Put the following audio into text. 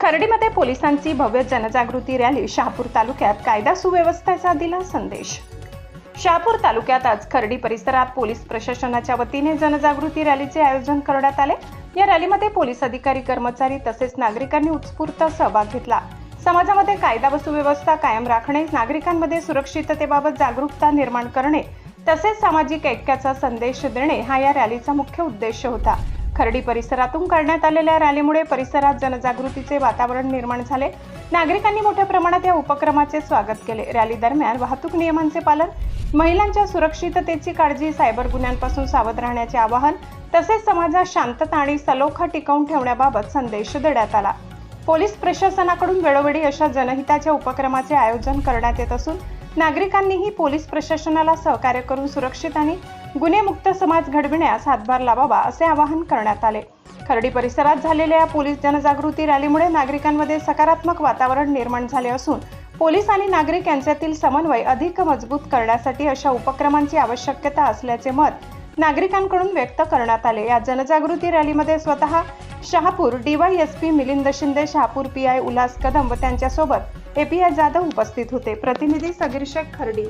खर्डीमध्ये पोलिसांची भव्य जनजागृती रॅली. शहापूर तालुक्यात कायदा सुव्यवस्थेचा दिला संदेश. शहापूर तालुक्यात आज खर्डी परिसरात पोलीस प्रशासनाच्या वतीने जनजागृती रॅलीचे आयोजन करण्यात आले. या रॅलीमध्ये पोलीस अधिकारी, कर्मचारी तसेच नागरिकांनी उत्स्फूर्त सहभाग घेतला. समाजामध्ये कायदा व सुव्यवस्था कायम राखणे, नागरिकांमध्ये सुरक्षिततेबाबत जागरूकता निर्माण करणे तसेच सामाजिक ऐक्याचा संदेश देणे हा या रॅलीचा मुख्य उद्देश होता. खर्डी परिसरातून करण्यात आलेल्या रॅलीमुळे परिसरात जनजागृतीचे वातावरण निर्माण झाले. नागरिकांनी मोठ्या प्रमाणात या उपक्रमाचे स्वागत केले. रॅली दरम्यान वाहतूक नियमांचे पालन, महिलांच्या सुरक्षिततेची काळजी, सायबर गुन्ह्यांपासून सावध राहण्याचे आवाहन तसेच समाजात शांतता आणि सलोखा टिकवून ठेवण्याबाबत संदेश देण्यात आला. पोलीस प्रशासनाकडून वेळोवेळी अशा जनहिताच्या उपक्रमाचे आयोजन करण्यात येत असून नागरिकांनीही पोलीस प्रशासनाला सहकार्य करून सुरक्षित आणि गुन्हेमुक्त समाज घडविण्यास हातभार लावावा असे आवाहन करण्यात आले. खर्डी परिसरात झालेल्या या पोलीस जनजागृती रॅलीमुळे नागरिकांमध्ये सकारात्मक वातावरण निर्माण झाले असून पोलीस आणि नागरिक यांच्यातील समन्वय अधिक मजबूत करण्यासाठी अशा उपक्रमांची आवश्यकता असल्याचे मत नागरिकांकडून व्यक्त करण्यात आले. या जनजागृती रॅलीमध्ये स्वतः शहापूर DYSP मिलिंद शिंदे, शहापूर PI उल्हास कदम व त्यांच्यासोबत API जाधव उपस्थित होते. प्रतिनिधी सगीर शेख, खर्डी.